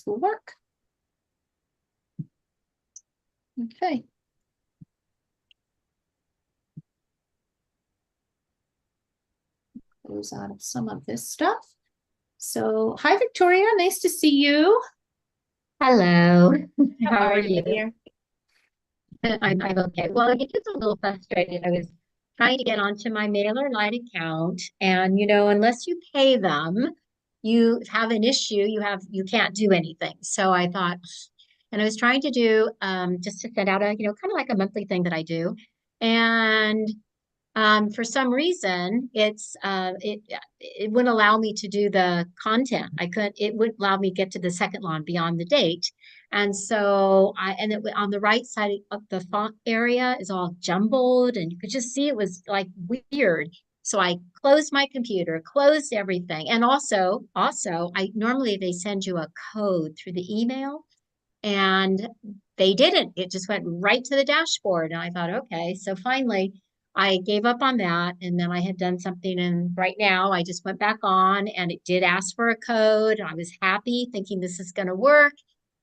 will work. Okay. Close out of some of this stuff. So, hi, Victoria. Nice to see you. Hello. How are you, you? dear? I'm okay. Well, it gets a little frustrated. I was trying to get onto my mailer light account, and unless you pay them, you have an issue. You can't do anything. So I thought, and I was trying to do just to send out a kind of like a monthly thing that I do, and for some reason, it wouldn't allow me to do the content. It wouldn't allow me to get to the second line beyond the date. And so on the right side of the font area is all jumbled, and you could just see it was like weird. So I closed my computer, closed everything. And also, I normally they send you a code through the email, and they didn't. It just went right to the dashboard. And I thought, okay. So finally, I gave up on that. And then I had done something. And right now, I just went back on and it did ask for a code. I was happy thinking this is going to work.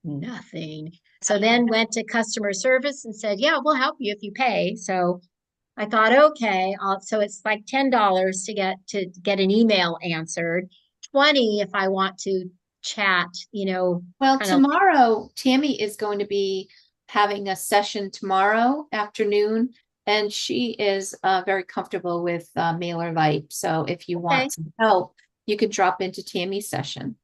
Nothing. So then went to customer service and said, yeah, we'll help you if you pay. So I thought, okay, so it's like $10 to get an email answered, 20 if I want to chat, Well, kind of. tomorrow, Tammy is going to be having a session tomorrow afternoon, and she is very comfortable with MailerLite. So if you Okay. want some help, you could drop into Tammy's session.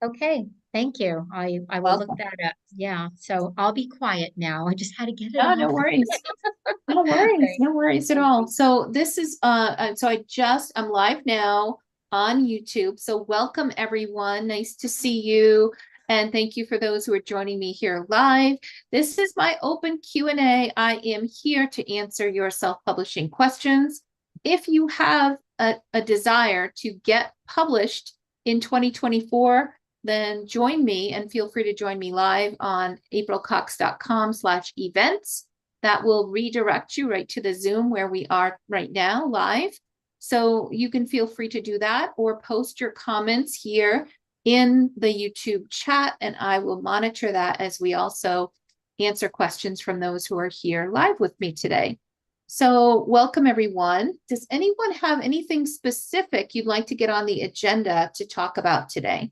Okay, thank you. I will look Welcome. that up. Yeah, so I'll be quiet now. I just had to get it No, no off. worries. No worries. Great. No worries at all. So this is so I'm live now on YouTube. So welcome everyone. Nice to see you. And thank you for those who are joining me here live. This is my open Q&A. I am here to answer your self-publishing questions. If you have a desire to get published in 2024, then join me and feel free to join me live on aprilcox.com/events. That will redirect you right to the Zoom where we are right now live. So you can feel free to do that or post your comments here in the YouTube chat, and I will monitor that as we also answer questions from those who are here live with me today. So welcome everyone. Does anyone have anything specific you'd like to get on the agenda to talk about today?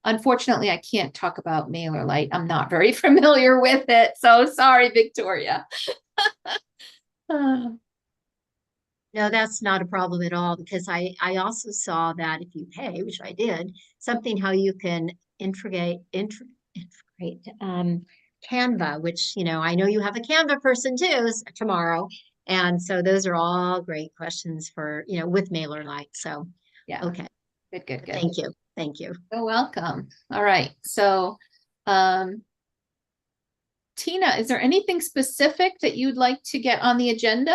Unfortunately, I can't talk about MailerLite. I'm not very familiar with it. So sorry, Victoria. No, that's not a problem at all because I also saw that if you pay, which I did, something how you can integrate Canva, which I know you have a Canva person too tomorrow. And so those are all great questions for, with MailerLite. So Yeah. okay. Good. Thank you. Thank you. You're welcome. All right. So Tina, is there anything specific that you'd like to get on the agenda?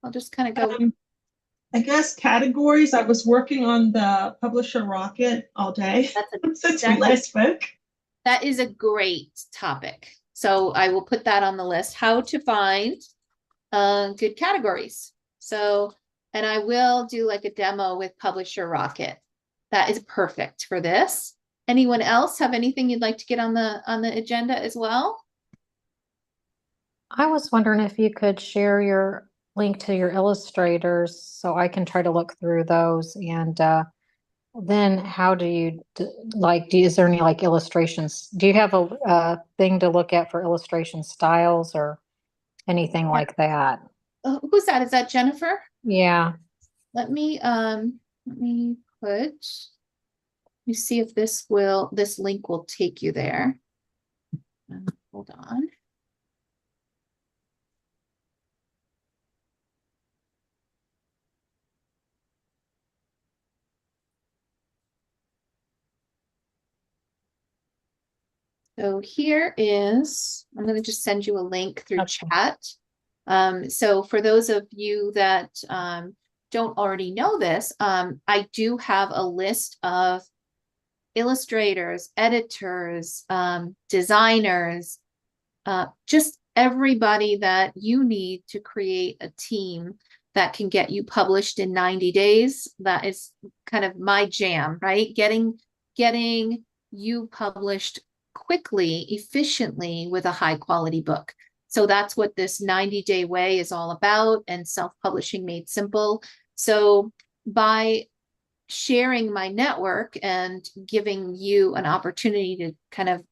I'll just kind of go. I guess categories. I was working on the Publisher Rocket all day since we last spoke. That is a great topic. So I will put that on the list. How to find good categories. So, and I will do like a demo with Publisher Rocket. That is perfect for this. Anyone else have anything you'd like to get on the agenda as well? I was wondering if you could share your link to your illustrators so I can try to look through those. And then how do you is there any like illustrations? Do you have a thing to look at for illustration styles or anything like that? Who's that? Is that Jennifer? Yeah. Let me see if this link will take you there. Hold on. So here is, I'm going to just send you a link through chat. So for those of you that don't already know this, I do have a list of illustrators, editors, designers, just everybody that you need to create a team that can get you published in 90 days. That is kind of my jam, right? Getting you published quickly, efficiently with a high quality book. So that's what this 90-day way is all about, and self-publishing made simple. So by sharing my network and giving you an opportunity to kind of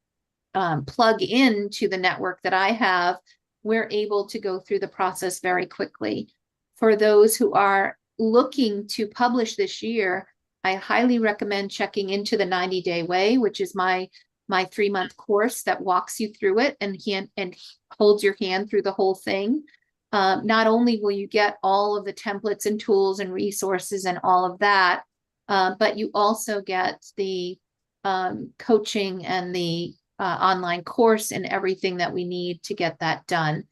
plug into the network that I have, we're able to go through the process very quickly. For those who are looking to publish this year, I highly recommend checking into the 90-day way, which is my 3-month course that walks you through it and holds your hand through the whole thing. Not only will you get all of the templates and tools and resources and all of that, but you also get the coaching and the online course and everything that we need to get that done.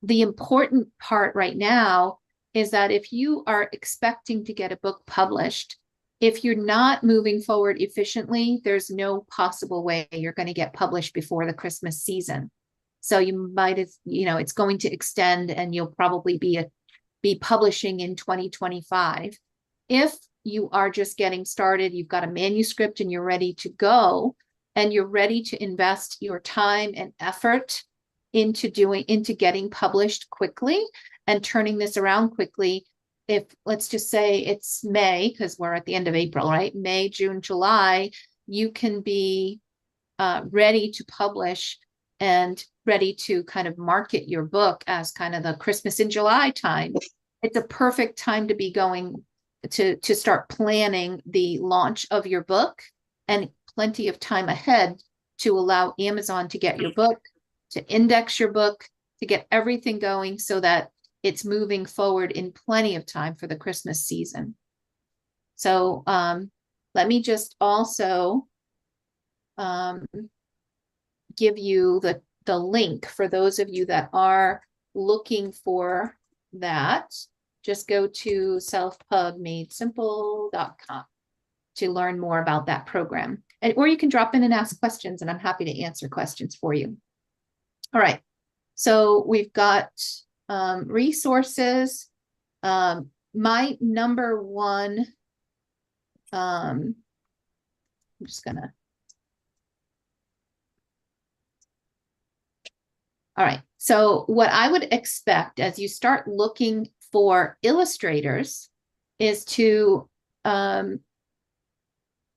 The important part right now is that if you are expecting to get a book published, if you're not moving forward efficiently, there's no possible way you're going to get published before the Christmas season. So you might, it's going to extend, and you'll probably be publishing in 2025. If you are just getting started, you've got a manuscript and you're ready to go, and you're ready to invest your time and effort into getting published quickly and turning this around quickly. If, let's just say it's May, because we're at the end of April, right? May, June, July, you can be ready to publish and ready to kind of market your book as kind of the Christmas in July time. It's a perfect time to be going to start planning the launch of your book, and plenty of time ahead to allow Amazon to get your book, to index your book, to get everything going so that it's moving forward in plenty of time for the Christmas season. So let me just also give you the link for those of you that are looking for that. Just go to selfpubmadesimple.com to learn more about that program. Or you can drop in and ask questions, and I'm happy to answer questions for you. All right, so we've got resources. My number one, I'm just gonna, all right, so what I would expect as you start looking for illustrators is to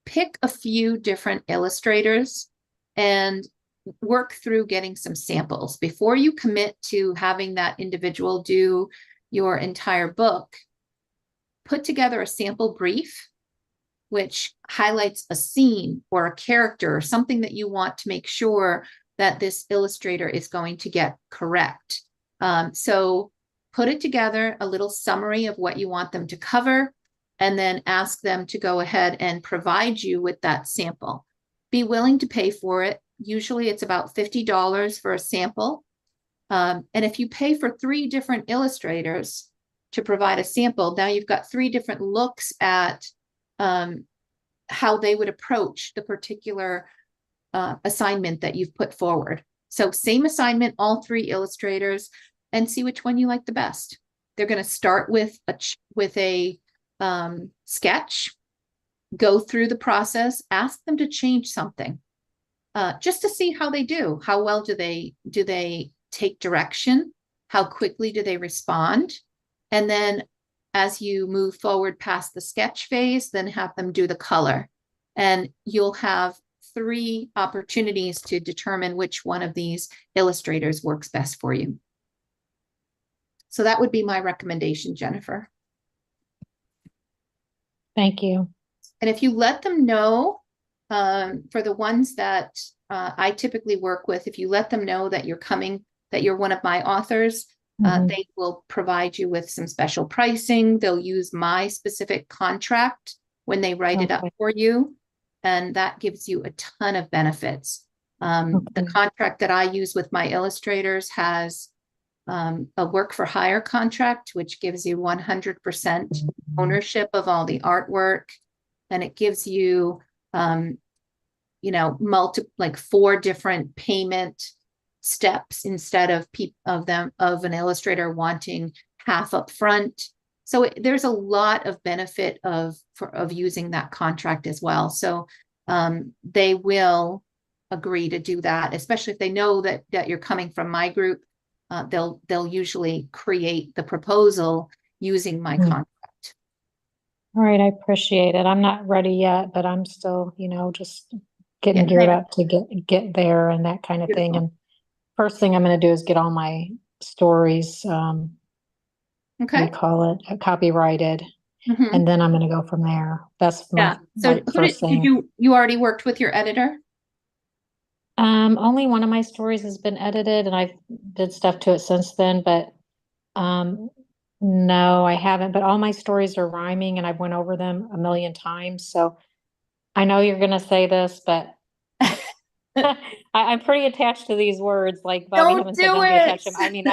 pick a few different illustrators and work through getting some samples before you commit to having that individual do your entire book. Put together a sample brief which highlights a scene or a character or something that you want to make sure that this illustrator is going to get correct. So put it together, a little summary of what you want them to cover, and then ask them to go ahead and provide you with that sample. Be willing to pay for it. Usually it's about $50 for a sample. And if you pay for 3 different illustrators to provide a sample, now you've got 3 different looks at how they would approach the particular assignment that you've put forward. So same assignment, all 3 illustrators, and see which one you like the best. They're going to start with a sketch, go through the process, ask them to change something, just to see how they do. How well do they take direction? How quickly do they respond? And then as you move forward past the sketch phase, then have them do the color. And you'll have 3 opportunities to determine which one of these illustrators works best for you. So that would be my recommendation, Jennifer. Thank you. And if you let them know, for the ones that I typically work with, if you let them know that you're coming, that you're one of my authors, they will provide you with some special pricing. They'll use my specific contract when they write it up for you. And that gives you a ton of benefits. The contract that I use with my illustrators has a work for hire contract, which gives you 100% ownership of all the artwork. And it gives you, like 4 different payment steps instead of an illustrator wanting half up front So there's a lot of benefit of using that contract as well. So they will agree to do that, especially if they know that you're coming from my group. They'll usually create the proposal using my contract. All right, I appreciate it. I'm not ready yet, but I'm still, just getting geared up to get there and that kind of thing. And first thing I'm going to do is get all my stories, Okay. we call it copyrighted, and then I'm going to go from there. That's So my first thing. You already worked with your editor? Only one of my stories has been edited, and I've did stuff to it since then, but no, I haven't. But all my stories are rhyming, and I've went over them a million times. So I know you're going to say this, but I'm pretty attached to these words. Like Bobby Hemmons said, don't be attached to them. I mean,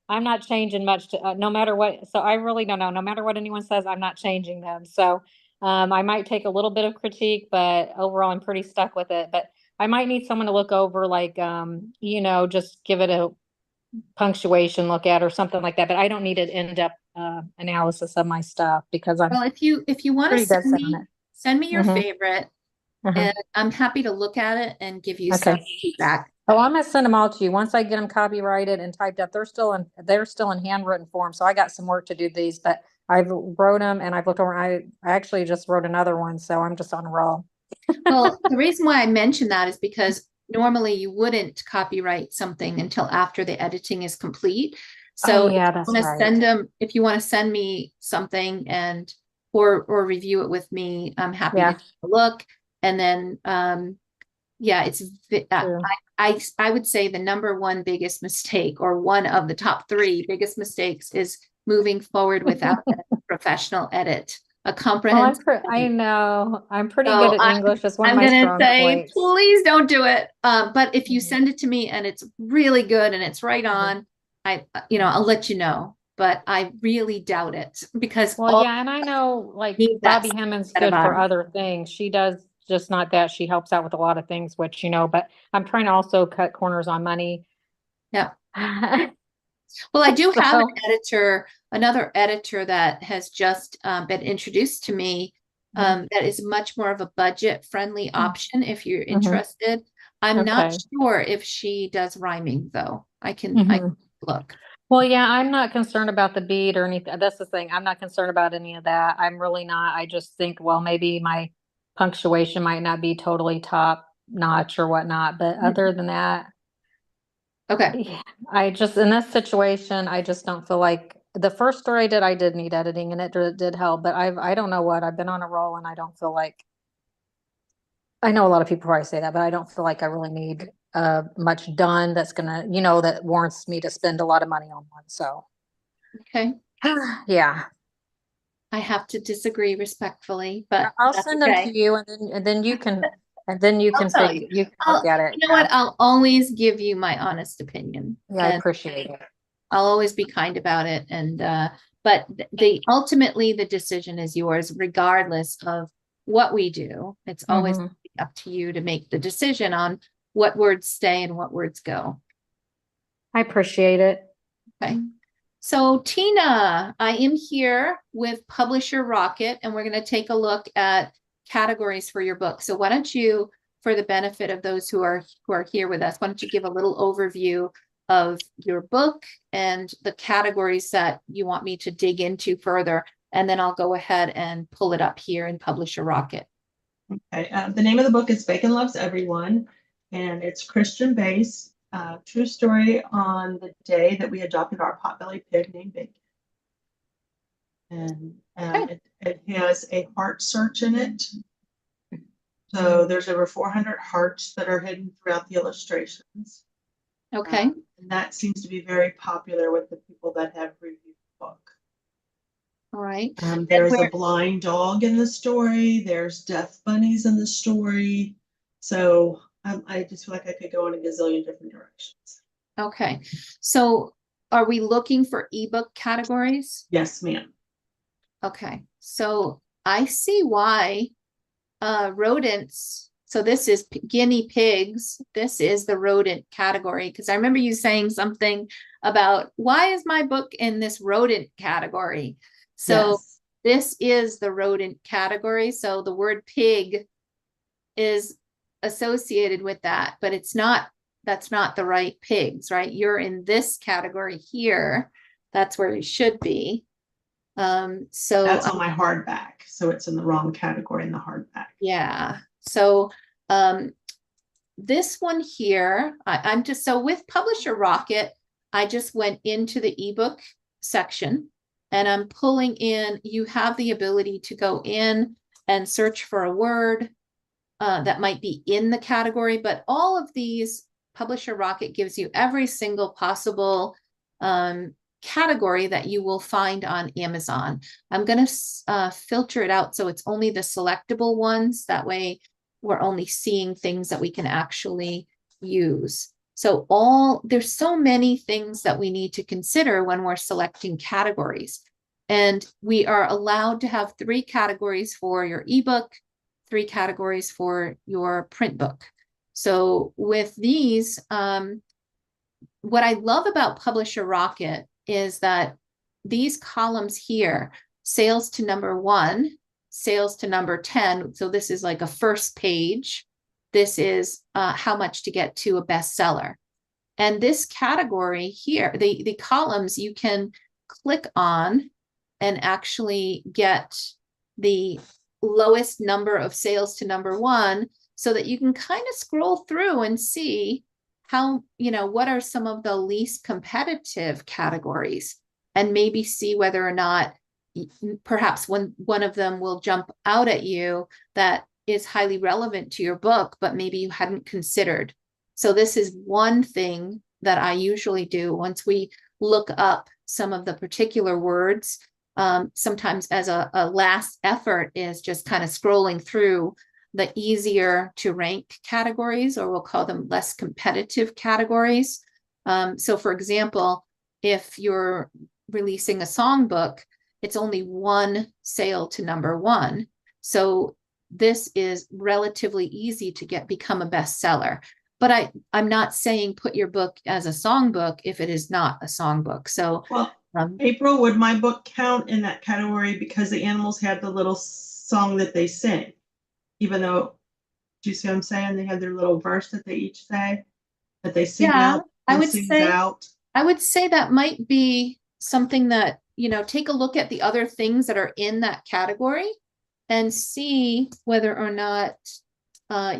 I'm not changing much to, no matter what. So I really don't know. No matter what anyone says, I'm not changing them. So I might take a little bit of critique, but overall, I'm pretty stuck with it. But I might need someone to look over, like, just give it a punctuation look at or something like that. But I don't need an in-depth analysis of my stuff because I'm well, if you want to send me your favorite, and I'm happy to look at it and give you some feedback. Oh, I'm gonna send them all to you once I get them copyrighted and typed up. They're still in handwritten form, so I got some work to do these. But I've wrote them and I've looked over. I actually just wrote another one, so I'm just on a roll. Well, the reason why I mentioned that is because normally you wouldn't copyright something until after the editing is complete. So yeah, that's right. If you want to send me something or review it with me, I'm happy to take a look. And then, I would say the number one biggest mistake, or one of the top 3 biggest mistakes, is moving forward without a professional edit, a comprehensive. I know I'm pretty good at English. It's one of my strong points. Please don't do it. But if you send it to me and it's really good and it's right on, I'll let you know. But I really doubt it because and I know, like, Bobby Hemmons good for other things. She does just not that. She helps out with a lot of things, which, but I'm trying to also cut corners on money. Yeah. Well, I do have another editor that has just been introduced to me that is much more of a budget-friendly option if you're interested. I'm not sure if she does rhyming, though. I can look. Well, yeah, I'm not concerned about the beat or anything. That's the thing. I'm not concerned about any of that. I'm really not. I just think, well, maybe my punctuation might not be totally top notch or whatnot, but other than that, okay. I just, in this situation, I just don't feel like the first story I did need editing, and it did help, but I don't know what, I've been on a roll and I don't feel like, I know a lot of people probably say that, but I don't feel like I really need much done that's gonna, that warrants me to spend a lot of money on one. So okay. Yeah. I have to disagree respectfully, but I'll send them to you, and then you can say you can look at it. You know what? I'll always give you my honest opinion. Yeah, I appreciate it. I'll always be kind about it. And but ultimately the decision is yours, regardless of what we do. It's always up to you to make the decision on what words stay and what words go. I appreciate it. Okay. So Tina, I am here with Publisher Rocket, and we're going to take a look at categories for your book. So why don't you, for the benefit of those who are here with us, why don't you give a little overview of your book and the categories that you want me to dig into further, and then I'll go ahead and pull it up here in Publisher Rocket. Okay. The name of the book is Bacon Loves Everyone, and it's Christian-based. True story on the day that we adopted our potbelly pig named Bacon. And it has a heart search in it. So there's over 400 hearts that are hidden throughout the illustrations. Okay. And that seems to be very popular with the people that have reviewed the book. All right. There's a blind dog in the story. There's death bunnies in the story. So I just feel like I could go in a gazillion different directions. Okay. So are we looking for ebook categories? Yes, ma'am. Okay. So I see why rodents. So this is guinea pigs. This is the rodent category, because I remember you saying something about, why is my book in this rodent category? So Yes. this is the rodent category. So the word pig is associated with that, but that's not the right pigs, right? You're in this category here. That's where you should be. So That's on my hardback. So it's in the wrong category in the hardback. yeah. So this one here, I'm just, so with Publisher Rocket, I just went into the ebook section and I'm pulling in, you have the ability to go in and search for a word that might be in the category, but all of these, Publisher Rocket gives you every single possible category that you will find on Amazon. I'm going to filter it out so it's only the selectable ones. That way we're only seeing things that we can actually use. So there's so many things that we need to consider when we're selecting categories. And we are allowed to have 3 categories for your ebook, 3 categories for your print book. So with these, what I love about Publisher Rocket is that these columns here, sales to number 1, sales to number 10. So this is like a first page. This is how much to get to a bestseller. And this category here, the columns you can click on and actually get the lowest number of sales to number 1 so that you can kind of scroll through and see how, what are some of the least competitive categories and maybe see whether or not perhaps one of them will jump out at you that is highly relevant to your book, but maybe you hadn't considered. So this is one thing that I usually do once we look up some of the particular words. Sometimes as a last effort is just kind of scrolling through the easier to rank categories, or we'll call them less competitive categories. So for example, if you're releasing a songbook, it's only 1 sale to number 1. So this is relatively easy to become a bestseller. But I'm not saying put your book as a songbook if it is not a songbook. So well, April, would my book count in that category because the animals had the little song that they sing? Even though, do you see what I'm saying? They have their little verse that they each say, that they sing out and sings out. I would say that might be something that, take a look at the other things that are in that category and see whether or not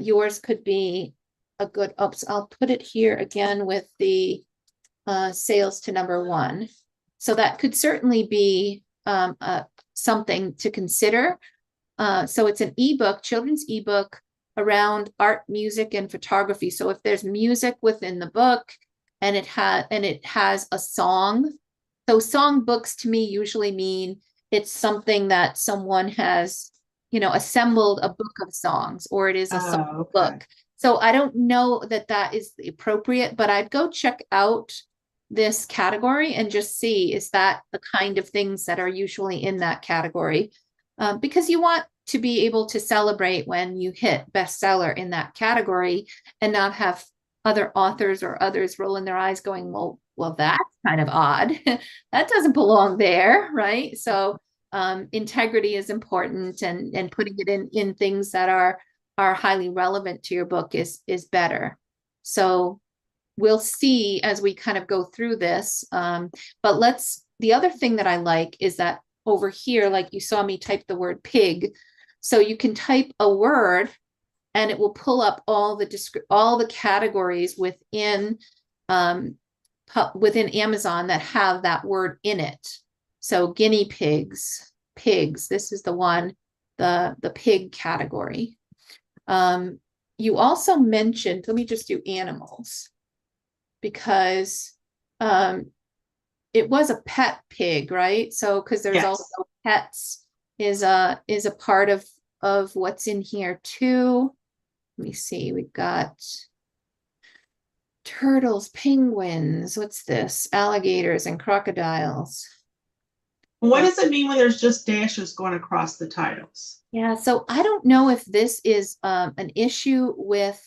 yours could be a good, I'll put it here again with the sales to number 1. So that could certainly be something to consider. So it's an ebook, children's ebook around art, music, and photography. So if there's music within the book and it has a song, so song books to me usually mean it's something that someone has, assembled a book of songs, or it is a song book. So I don't know that is appropriate, but I'd go check out this category and just see, is that the kind of things that are usually in that category? Because you want to be able to celebrate when you hit bestseller in that category and not have other authors or others rolling their eyes going, well, that's kind of odd. That doesn't belong there, right? So integrity is important, and putting it in things that are highly relevant to your book is better. So we'll see as we kind of go through this. But the other thing that I like is that over here, like you saw me type the word pig. So you can type a word and it will pull up all the categories within Amazon that have that word in it. So guinea pigs, this is the one, the pig category. You also mentioned, let me just do animals, because it was a pet pig, right? So because there's also pets is a part of what's in here too. Let me see, we've got turtles, penguins, what's this? Alligators and crocodiles. What does it mean when there's just dashes going across the titles? Yeah, so I don't know if this is an issue with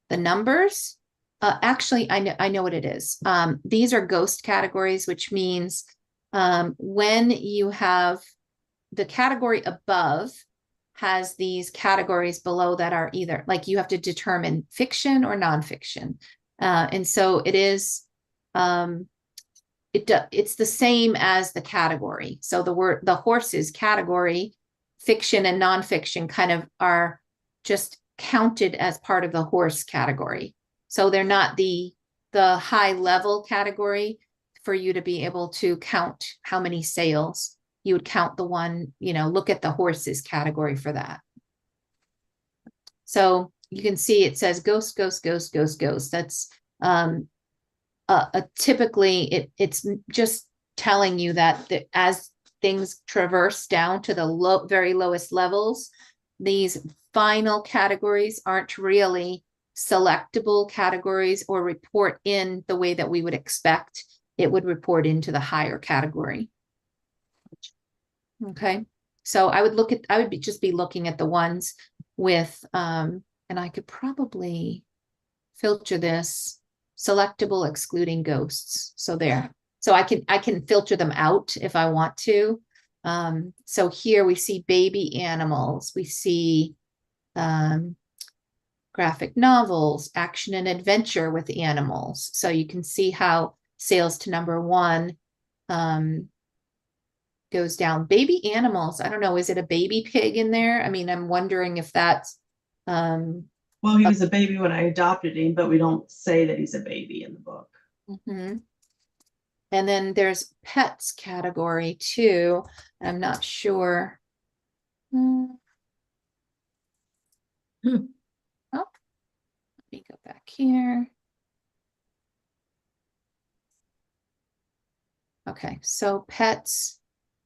the numbers. Actually, I know what it is. These are ghost categories, which means when you have the category above has these categories below that are either like you have to determine fiction or nonfiction. And so it is, it's the same as the category. So the horses category, fiction and nonfiction kind of are just counted as part of the horse category. So they're not the high level category for you to be able to count how many sales. You would count the one, look at the horses category for that. So you can see it says ghost, ghost, ghost, ghost, ghost. That's typically it's just telling you that as things traverse down to the very lowest levels, these final categories aren't really selectable categories or report in the way that we would expect it would report into the higher category. Okay, so I would just be looking at the ones with, and I could probably filter this selectable excluding ghosts. So there, so I can filter them out if I want to. So here we see baby animals, we see graphic novels, action and adventure with animals. So you can see how sales to number one goes down. Baby animals, I don't know, is it a baby pig in there? I mean, I'm wondering if that's well, he was a baby when I adopted him, but we don't say that he's a baby in the book. Mm-hmm. And then there's pets category too. I'm not sure. Oh, let me go back here. Okay, so pets,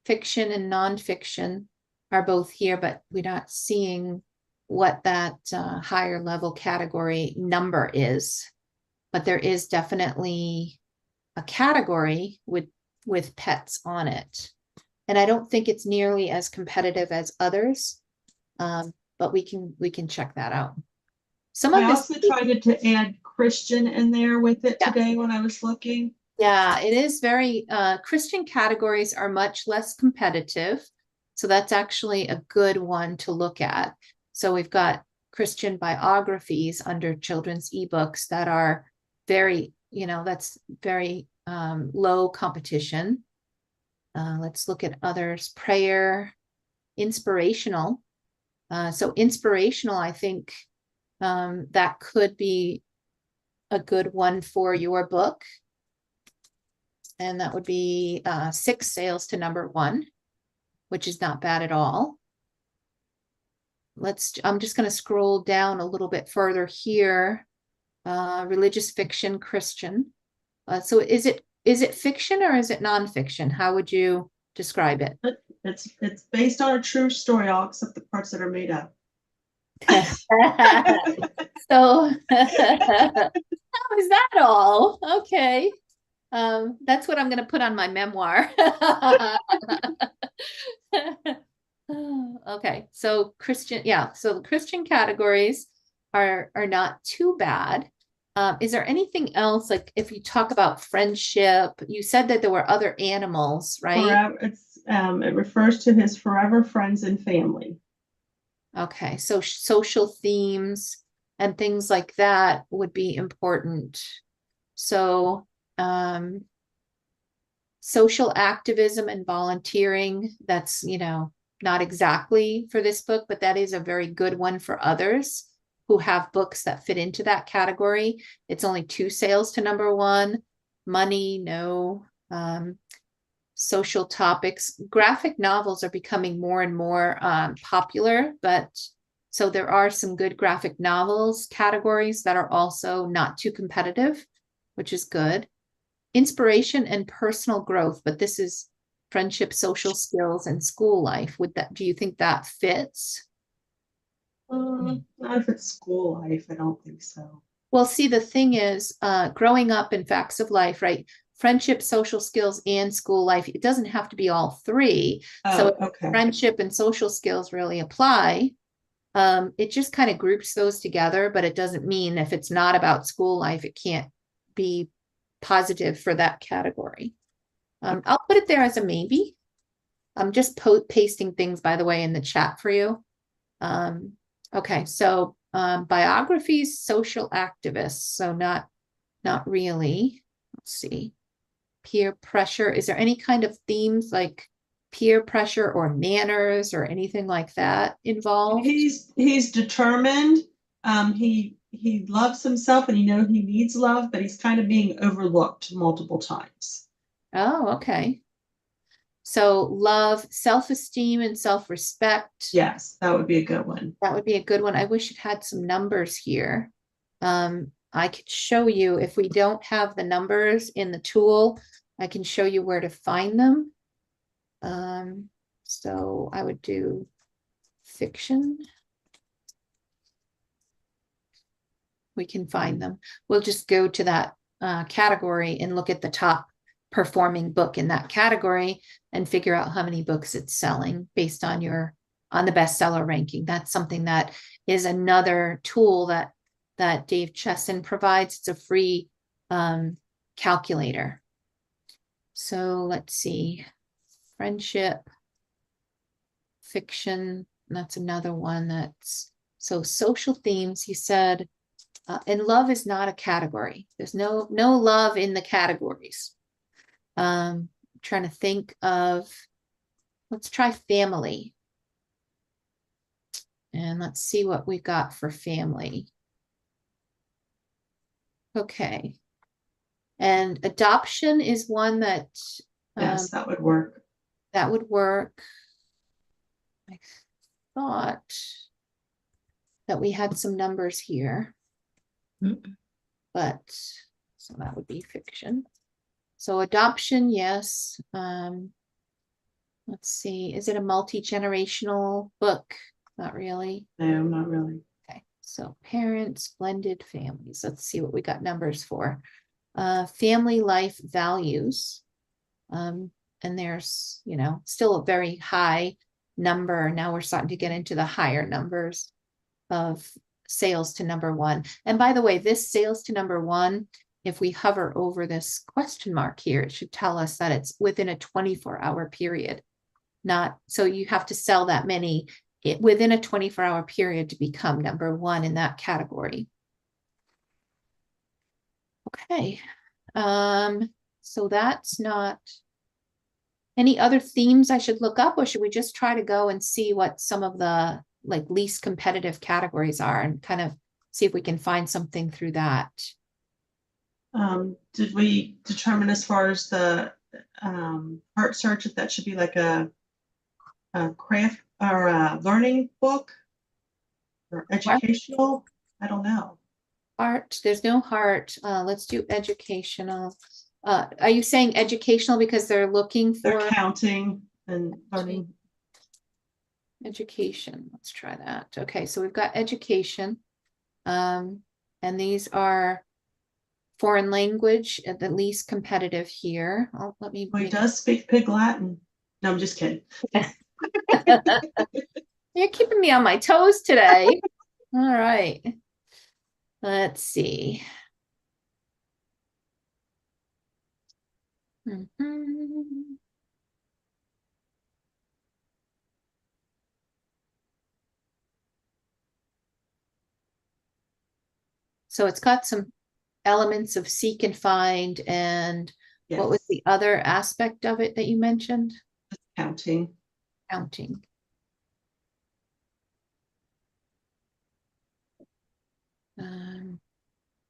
fiction and nonfiction are both here, but we're not seeing what that higher level category number is. But there is definitely a category with pets on it. And I don't think it's nearly as competitive as others, but we can check that out. I also tried to add Christian in there with it today when I was looking. Yeah, it is very, Christian categories are much less competitive. So that's actually a good one to look at. So we've got Christian biographies under children's ebooks that are very, that's very low competition. Let's look at others. Prayer, inspirational. So inspirational, I think that could be a good one for your book. And that would be 6 sales to number 1, which is not bad at all. I'm just going to scroll down a little bit further here. Religious fiction, Christian. So is it fiction or is it nonfiction? How would you describe it? It's based on a true story, all except the parts that are made up. So how is that all? Okay. That's what I'm going to put on my memoir. Okay, so Christian, so the Christian categories are not too bad. Is there anything else, like if you talk about friendship, you said that there were other animals, right? It refers to his forever friends and family. Okay, so social themes and things like that would be important. So social activism and volunteering, that's, not exactly for this book, but that is a very good one for others who have books that fit into that category. It's only 2 sales to number 1. Money, no. Social topics. Graphic novels are becoming more and more popular, but so there are some good graphic novels categories that are also not too competitive, which is good. Inspiration and personal growth, but this is friendship, social skills, and school life. Do you think that fits? Not if it's school life, I don't think so. Well, see, the thing is, growing up in facts of life, right? Friendship, social skills, and school life, it doesn't have to be all 3. So okay. Friendship and social skills really apply. It just kind of groups those together, but it doesn't mean if it's not about school life, it can't be positive for that category. I'll put it there as a maybe. I'm just pasting things, by the way, in the chat for you. Okay, so biographies, social activists. So not really. Let's see. Peer pressure. Is there any kind of themes like peer pressure or manners or anything like that involved? He's determined. He loves himself and he knows he needs love, but he's kind of being overlooked multiple times. Oh, okay. So love, self-esteem, and self-respect. Yes, that would be a good one. That would be a good one. I wish it had some numbers here. I could show you if we don't have the numbers in the tool, I can show you where to find them. So I would do fiction. We can find them. We'll just go to that category and look at the top performing book in that category and figure out how many books it's selling based on the bestseller ranking. That's something that is another tool that Dave Chesson provides. It's a free calculator. So let's see, friendship, fiction, that's another one. That's so social themes, you said, and love is not a category. There's no love in the categories. I'm trying to think of, let's try family. And let's see what we got for family. Okay. And adoption is one that Yes, that would work. That would work. I thought that we had some numbers here, but so that would be fiction. So adoption, yes. Let's see, is it a multi-generational book? Not really. No, not really. Okay, so parents, blended families. Let's see what we got numbers for. Family life values. And there's, still a very high number. Now we're starting to get into the higher numbers of sales to number one. And by the way, this sales to number one, if we hover over this question mark here, it should tell us that it's within a 24-hour period. So you have to sell that many within a 24-hour period to become number one in that category. Okay. So that's not any other themes I should look up, or should we just try to go and see what some of the least competitive categories are and kind of see if we can find something through that? Did we determine as far as the art search if that should be like a craft or a learning book or educational? I don't know. Art, there's no heart. Let's do educational. Are you saying educational because they're looking for? They're counting and learning. Education, let's try that. Okay, so we've got education. And these are foreign language at the least competitive here. Let me. Well, he does speak Pig Latin. No, I'm just kidding. You're keeping me on my toes today. All right. Let's see. So it's got some elements of seek and find, and Yes. What was the other aspect of it that you mentioned? Counting. Counting.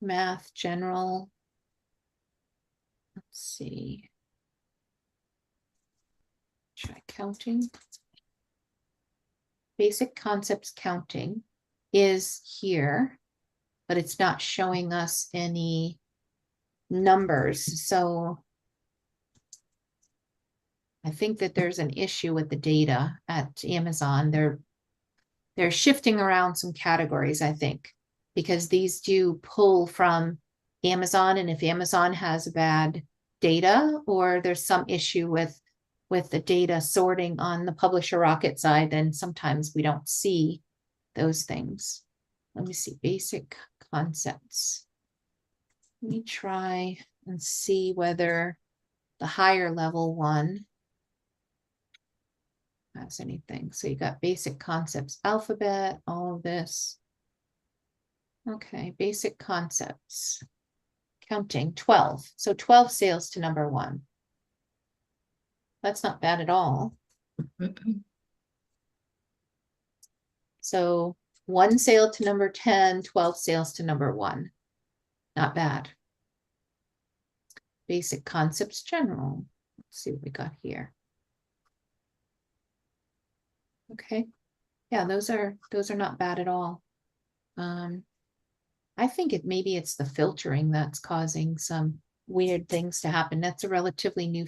Math, general. Let's see. Try counting. Basic concepts counting is here, but it's not showing us any numbers. So I think that there's an issue with the data at Amazon. They're shifting around some categories, I think, because these do pull from Amazon, and if Amazon has bad data or there's some issue with the data sorting on the Publisher Rocket side, then sometimes we don't see those things. Let me see, basic concepts. Let me try and see whether the higher level one has anything. So you got basic concepts, alphabet, all of this. Okay, basic concepts. Counting 12. So 12 sales to number 1. That's not bad at all. So 1 sale to number 10, 12 sales to number 1. Not bad. Basic concepts general. Let's see what we got here. Okay. Yeah, those are not bad at all. I think maybe it's the filtering that's causing some weird things to happen. That's a relatively new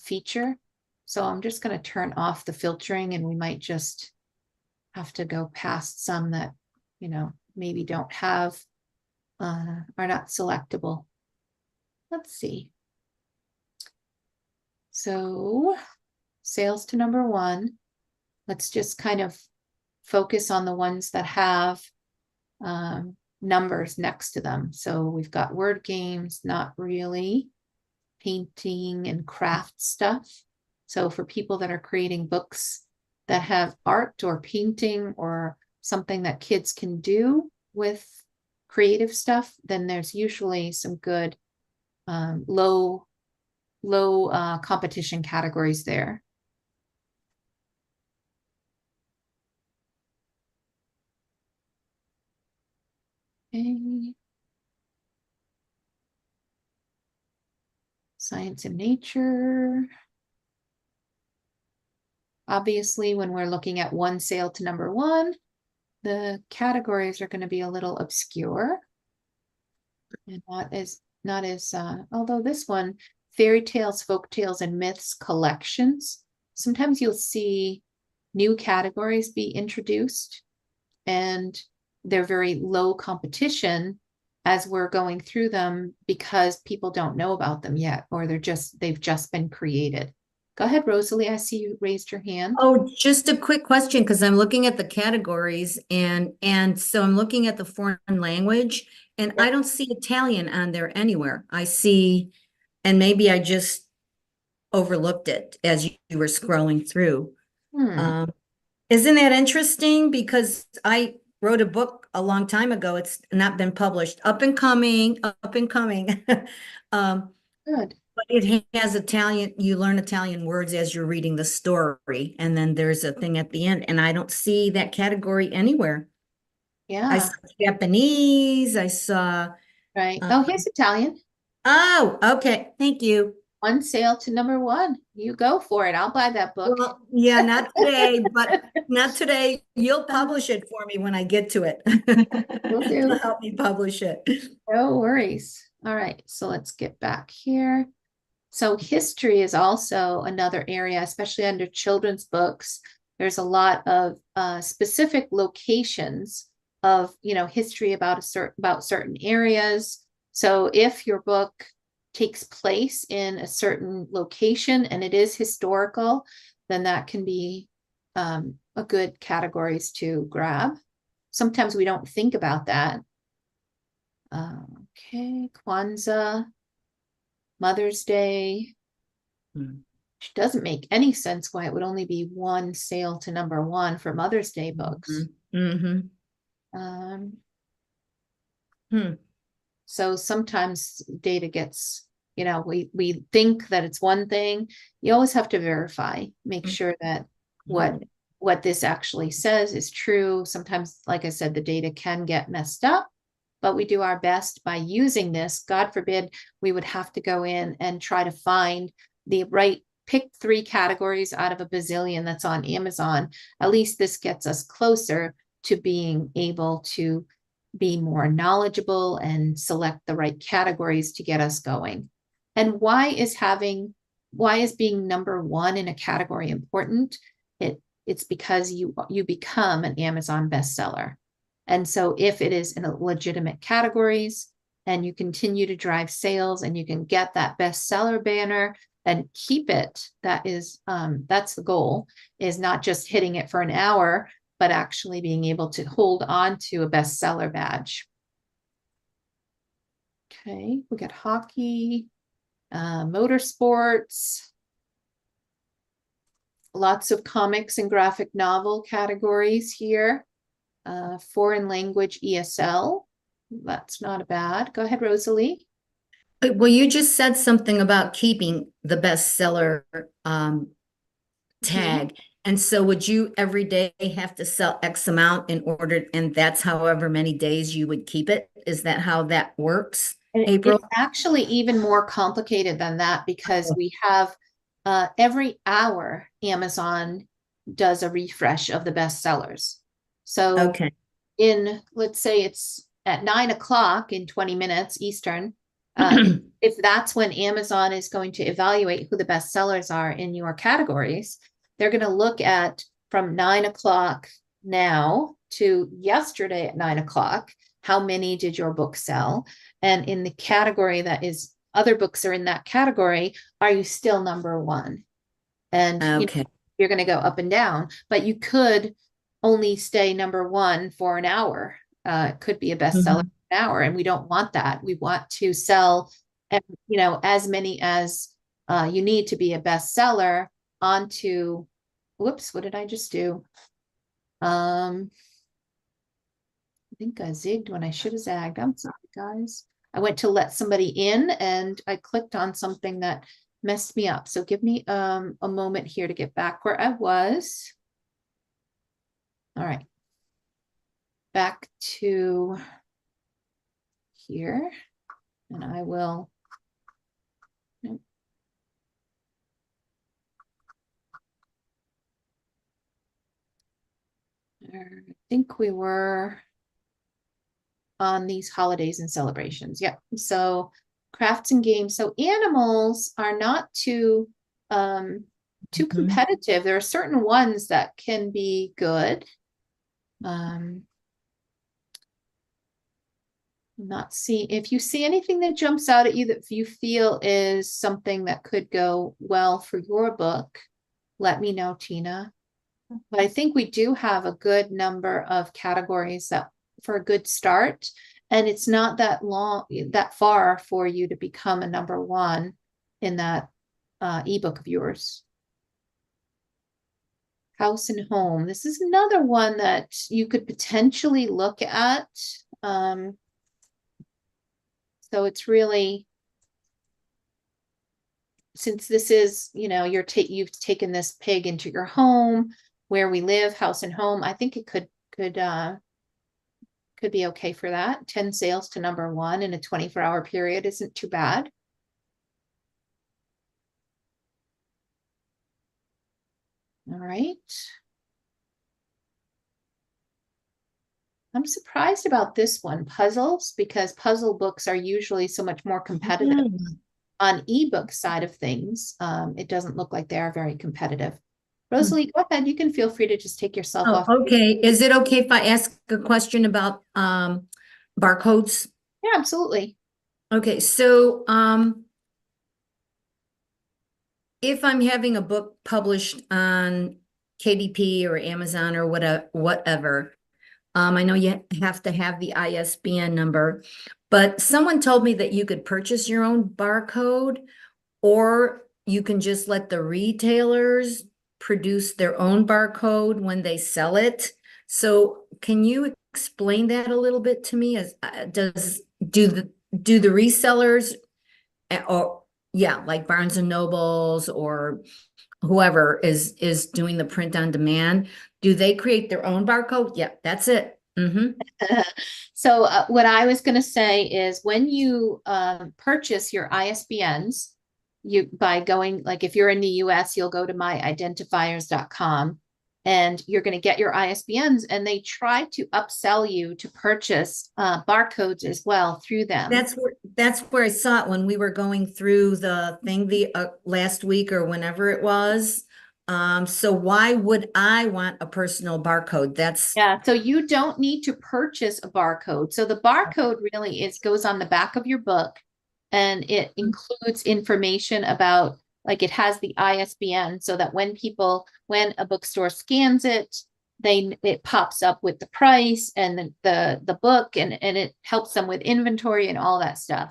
feature. So I'm just going to turn off the filtering, and we might just have to go past some that, you know, maybe don't have, are not selectable. Let's see. So sales to number 1. Let's just kind of focus on the ones that have numbers next to them. So we've got word games, not really. Painting and craft stuff. So for people that are creating books that have art or painting or something that kids can do with creative stuff, then there's usually some good low competition categories there. Okay. Science and nature. Obviously, when we're looking at 1 sale to number 1, the categories are going to be a little obscure. And not as although this one, fairy tales, folk tales, and myths collections. Sometimes you'll see new categories be introduced, and they're very low competition as we're going through them because people don't know about them yet, or they've just been created. Go ahead, Rosalie. I see you raised your hand. Oh, just a quick question, because I'm looking at the categories and so I'm looking at the foreign language, and I don't see Italian on there anywhere. I see, and maybe I just overlooked it as you were scrolling through. Isn't that interesting? Because I wrote a book a long time ago. It's not been published. Up and coming. Good. But it has Italian, you learn Italian words as you're reading the story. And then there's a thing at the end, and I don't see that category anywhere. I Yeah. saw Japanese, I saw. Right. Oh, here's Italian. Oh, okay. Thank you. 1 sale to number 1. You go for it. I'll buy that book. Well, yeah, not today, but not today. You'll publish it for me when I get to it. Will do. You'll help me publish it. No worries. All right. So let's get back here. So history is also another area, especially under children's books. There's a lot of specific locations of, you know, history about certain areas. So if your book takes place in a certain location and it is historical, then that can be a good categories to grab. Sometimes we don't think about that. Okay, Kwanzaa, Mother's Day, which doesn't make any sense why it would only be 1 sale to number 1 for Mother's Day books. So sometimes data gets, you know, we think that it's one thing. You always have to verify, make sure that what this actually says is true. Sometimes, like I said, the data can get messed up, but we do our best by using this. God forbid we would have to go in and try to find the right, pick 3 categories out of a bazillion that's on Amazon. At least this gets us closer to being able to be more knowledgeable and select the right categories to get us going. And why is being number 1 in a category important? It's because you become an Amazon bestseller. And so if it is in a legitimate categories and you continue to drive sales and you can get that bestseller banner and keep it, that's the goal, is not just hitting it for an hour, but actually being able to hold on to a bestseller badge. Okay, we got hockey, motorsports, lots of comics and graphic novel categories here. Foreign language ESL. That's not bad. Go ahead, Rosalie. Well, you just said something about keeping the bestseller tag. And so would you every day have to sell X amount in order, and that's however many days you would keep it? Is that how that works, April? It's actually even more complicated than that, because we have every hour Amazon does a refresh of the bestsellers. So Okay. let's say it's at 9 o'clock in 20 minutes Eastern, if that's when Amazon is going to evaluate who the bestsellers are in your categories, they're going to look at from 9 o'clock now to yesterday at 9 o'clock, how many did your book sell? And in the category that is other books are in that category, are you still number one? And Okay. you're going to go up and down, but you could only stay number one for an hour. It could be a bestseller for an hour, and we don't want that. We want to sell, as many as you need to be a bestseller onto, whoops, what did I just do? I think I zigged when I should have zagged. I'm sorry, guys. I went to let somebody in and I clicked on something that messed me up. So give me a moment here to get back where I was. All right. Back to here, and I will. I think we were on these holidays and celebrations. Yep. So crafts and games. So animals are not too competitive. There are certain ones that can be good. Not see if you see anything that jumps out at you that you feel is something that could go well for your book, let me know, Tina. But I think we do have a good number of categories that for a good start, and it's not that far for you to become a number one in that ebook of yours. House and home. This is another one that you could potentially look at. So it's really, since this is, you've taken this pig into your home, where we live, house and home, I think it could be okay for that. 10 sales to number one in a 24-hour period isn't too bad. All right. I'm surprised about this one, puzzles, because puzzle books are usually so much more competitive. On ebook side of things, it doesn't look like they are very competitive. Rosalie, go ahead. You can feel free to just take yourself off. Okay. Is it okay if I ask a question about barcodes? Yeah, absolutely. Okay. So if I'm having a book published on KDP or Amazon or whatever, I know you have to have the ISBN number, but someone told me that you could purchase your own barcode, or you can just let the retailers produce their own barcode when they sell it. So can you explain that a little bit to me? Do the resellers like Barnes and Nobles or whoever is doing the print on demand, do they create their own barcode? Yeah, that's it. So what I was going to say is, when you purchase your ISBNs, by going, like, if you're in the US, you'll go to myidentifiers.com and you're going to get your ISBNs, and they try to upsell you to purchase barcodes as well through them. That's where I saw it when we were going through the thing last week or whenever it was. So why would I want a personal barcode? So you don't need to purchase a barcode. So the barcode really goes on the back of your book, and it includes information about, like, it has the ISBN, so that when a bookstore scans it, it pops up with the price and the book, and it helps them with inventory and all that stuff.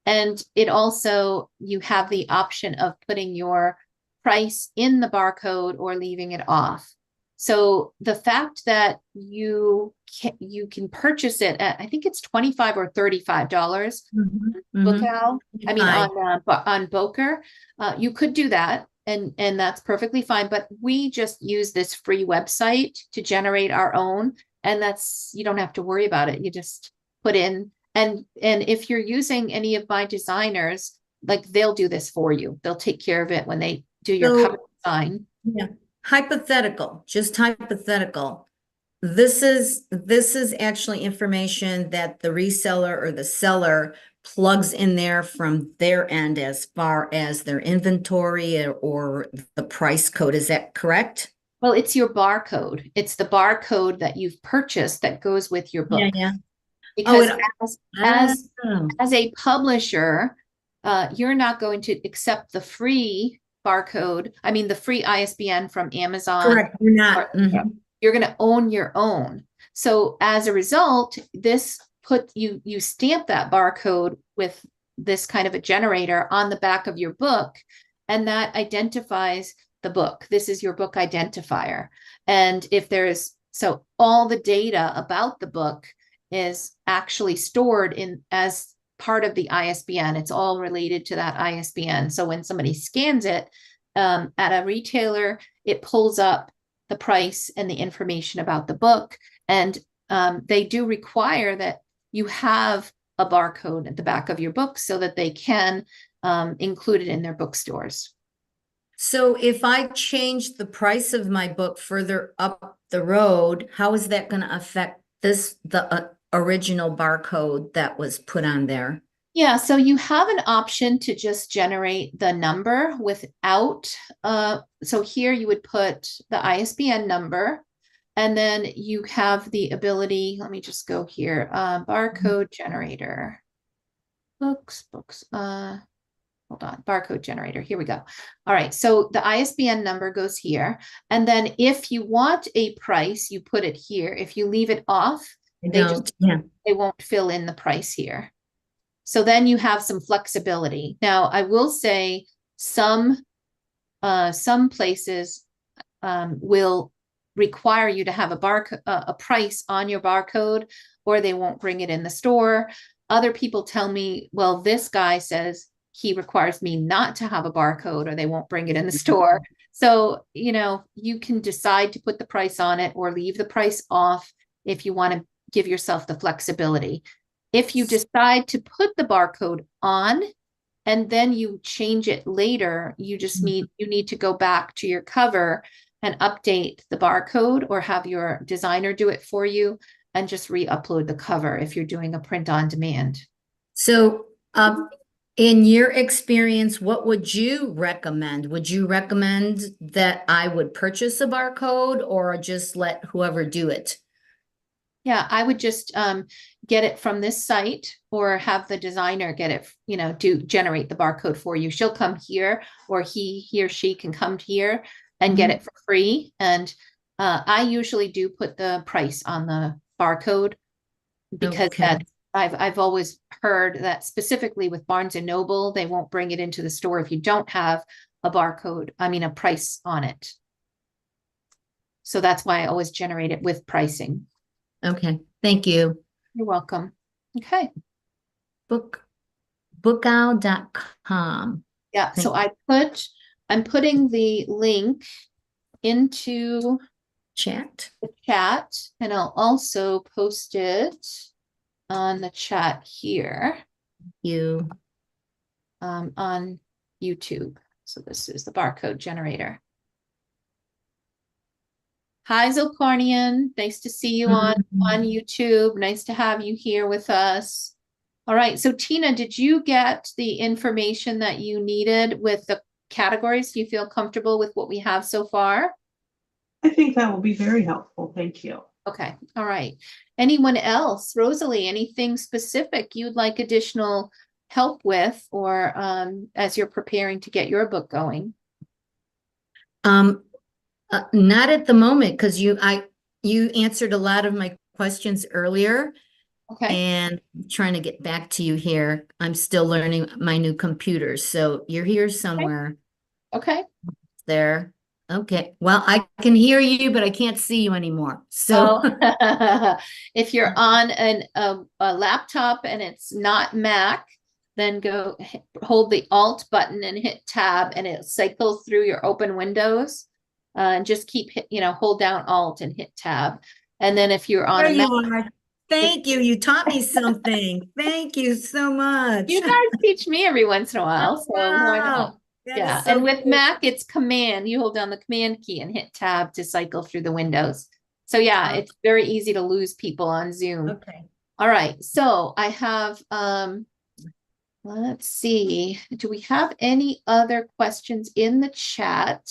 And it also, you have the option of putting your price in the barcode or leaving it off. So the fact that you can purchase it at, I think it's $25 or $35. Bookout. I mean, on Boker, you could do that, and that's perfectly fine. But we just use this free website to generate our own, and that's, you don't have to worry about it. You just put in, and if you're using any of my designers, like, they'll do this for you. They'll take care of it when they do your cover design. Yeah. Hypothetical, just hypothetical. This is actually information that the reseller or the seller plugs in there from their end as far as their inventory or the price code. Is that correct? Well, it's your barcode. It's the barcode that you've purchased that goes with your book. Yeah. Because as a publisher, you're not going to accept the free barcode. I mean, the free ISBN from Amazon. Correct. You're not. You're going to own your own. So as a result, this you stamp that barcode with this kind of a generator on the back of your book, and that identifies the book. This is your book identifier. And if so all the data about the book is actually stored as part of the ISBN. It's all related to that ISBN. So when somebody scans it at a retailer, it pulls up the price and the information about the book. And they do require that you have a barcode at the back of your book so that they can include it in their bookstores. So if I change the price of my book further up the road, how is that going to affect the original barcode that was put on there? Yeah, so you have an option to just generate the number without, so here you would put the ISBN number, and then you have the ability, let me just go here, barcode generator, books, hold on, barcode generator, here we go. All right, so the ISBN number goes here, and then if you want a price, you put it here. If you leave it off, they won't fill in the price here. So then you have some flexibility. Now, I will say some places will require you to have a price on your barcode, or they won't bring it in the store. Other people tell me, well, this guy says he requires me not to have a barcode, or they won't bring it in the store. So, you can decide to put the price on it or leave the price off if you want to give yourself the flexibility. If you decide to put the barcode on and then you change it later, you need to go back to your cover and update the barcode, or have your designer do it for you and just re-upload the cover if you're doing a print on demand. So in your experience, what would you recommend? Would you recommend that I would purchase a barcode or just let whoever do it? Yeah, I would just get it from this site, or have the designer get it, generate the barcode for you. She'll come here, or he or she can come here and get it for free. And I usually do put the price on the barcode, because I've always heard that specifically with Barnes & Noble, they won't bring it into the store if you don't have a barcode, a price on it. So that's why I always generate it with pricing. Okay, thank you. You're welcome. Okay. Bookout.com. Yeah, so I'm putting the link into chat. the chat, and I'll also post it on the chat here. On YouTube. So this is the barcode generator. Hi, Zilcornian. Nice to see you on YouTube. Nice to have you here with us. All right. So Tina, did you get the information that you needed with the categories? Do you feel comfortable with what we have so far? I think that will be very helpful. Thank you. Okay. All right. Anyone else? Rosalie, anything specific you'd like additional help with, or as you're preparing to get your book going? Not at the moment, because you answered a lot of my questions earlier. Okay, and I'm trying to get back to you here. I'm still learning my new computer, so you're here somewhere okay. there. Okay, well, I can hear you, but I can't see you anymore. So, Oh, if you're on a laptop and it's not Mac, then hold the Alt button and hit Tab, and it cycles through your open windows. And just keep hold down Alt and hit Tab. And then if you're on there a Mac, you are. Thank you. You taught me something. Thank you so much. you guys teach me every once in a while, Oh, so why not? wow. That is Yeah, so and with cool. Mac, it's Command. You hold down the Command key and hit Tab to cycle through the windows. So yeah, it's very easy to lose people on Zoom. Okay. All right, so I have, let's see, do we have any other questions in the chat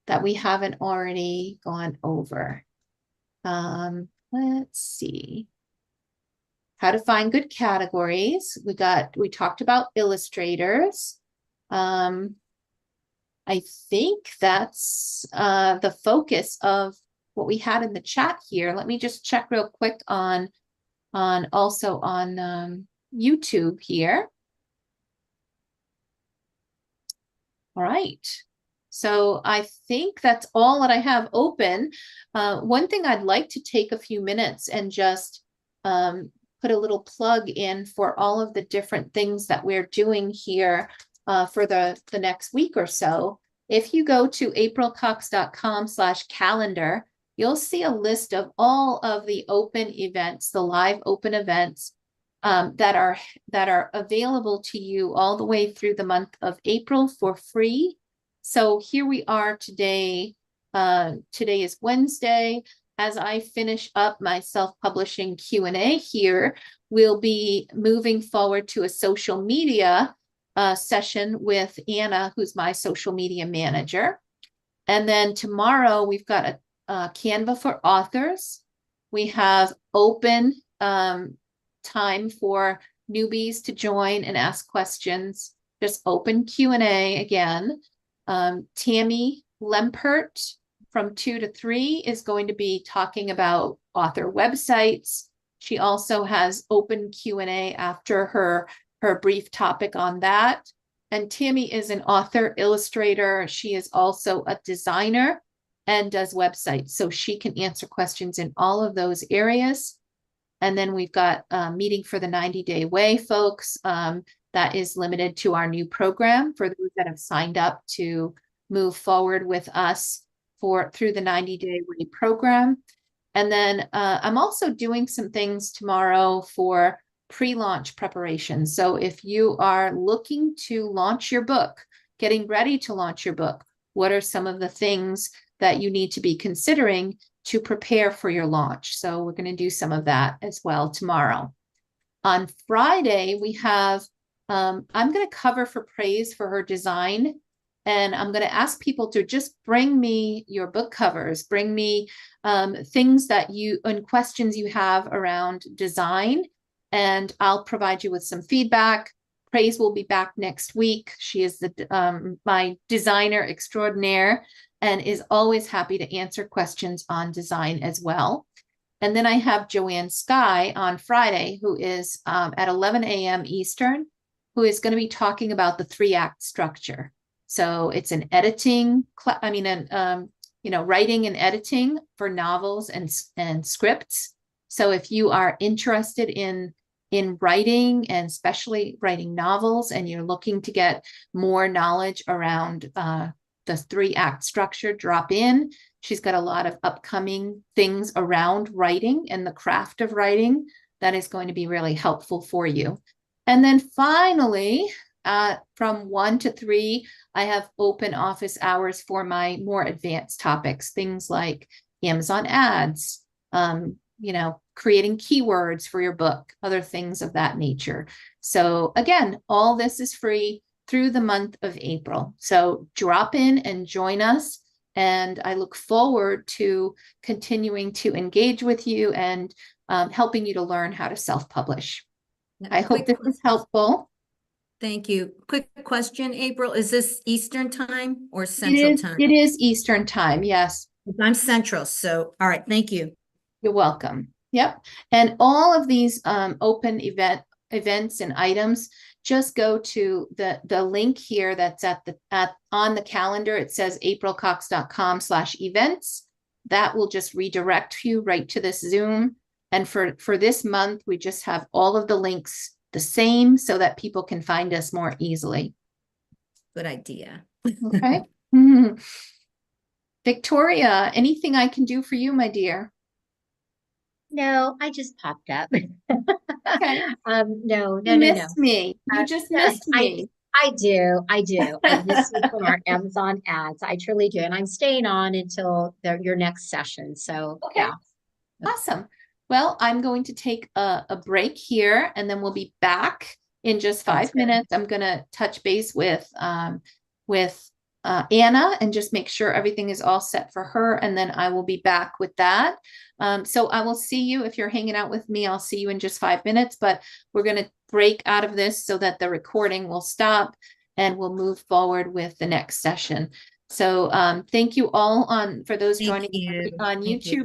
that we haven't already gone over? Let's see. How to find good categories. We talked about illustrators. I think that's the focus of what we had in the chat here. Let me just check real quick on also on YouTube here. All right. So I think that's all that I have open. One thing I'd like to take a few minutes and just put a little plug in for all of the different things that we're doing here for the next week or so. If you go to aprilcox.com/calendar, you'll see a list of all of the open events, the live open events that are available to you all the way through the month of April for free. So here we are today. Today is Wednesday. As I finish up my self-publishing Q&A here, we'll be moving forward to a social media session with Anna, who's my social media manager. And then tomorrow we've got a Canva for authors. We have open time for newbies to join and ask questions. Just open Q&A again. Tammy Lempert from 2 to 3 is going to be talking about author websites. She also has open Q&A after her brief topic on that. And Tammy is an author, illustrator. She is also a designer and does websites. So she can answer questions in all of those areas. And then we've got a meeting for the 90-day way, folks. That is limited to our new program for those that have signed up to move forward with us through the 90-day way program. And then I'm also doing some things tomorrow for pre-launch preparation. So if you are looking to launch your book, getting ready to launch your book, what are some of the things that you need to be considering to prepare for your launch? So we're going to do some of that as well tomorrow. On Friday, we have, I'm going to cover for Praise for her design. And I'm going to ask people to just bring me your book covers, bring me things that and questions you have around design, and I'll provide you with some feedback. Praise will be back next week. She is my designer extraordinaire and is always happy to answer questions on design as well. And then I have Joanne Skye on Friday, who is at 11 a.m. Eastern, who is going to be talking about the 3-act structure. So it's an editing, writing and editing for novels and scripts. So if you are interested in writing, and especially writing novels, and you're looking to get more knowledge around the 3-act structure, drop in. She's got a lot of upcoming things around writing and the craft of writing that is going to be really helpful for you. And then finally, from 1 to 3, I have open office hours for my more advanced topics, things like Amazon ads, creating keywords for your book, other things of that nature. So again, all this is free through the month of April. So drop in and join us. And I look forward to continuing to engage with you and helping you to learn how to self-publish. I hope this is helpful. Thank you. Quick question, April. Is this Eastern time or Central time? It is Eastern time, yes. I'm Central, so all right, thank you. You're welcome. Yep. And all of these open events and items, just go to the link here that's on the calendar. It says aprilcox.com/events. That will just redirect you right to this Zoom. And for this month, we just have all of the links the same so that people can find us more easily. Good idea. Okay. Victoria, anything I can do for you, my dear? No, I just popped up. Okay. No. You missed me. You just no, missed me. I do. I miss you from our Amazon ads. I truly do. And I'm staying on until your next session. So Okay. yeah. Awesome. Well, I'm going to take a break here, and then we'll be back in just 5 minutes. I'm going to touch base with Anna and just make sure everything is all set for her, and then I will be back with that. So I will see you if you're hanging out with me. I'll see you in just 5 minutes, but we're going to break out of this so that the recording will stop and we'll move forward with the next session. So thank you all for those Thank joining you. on Thank you. YouTube.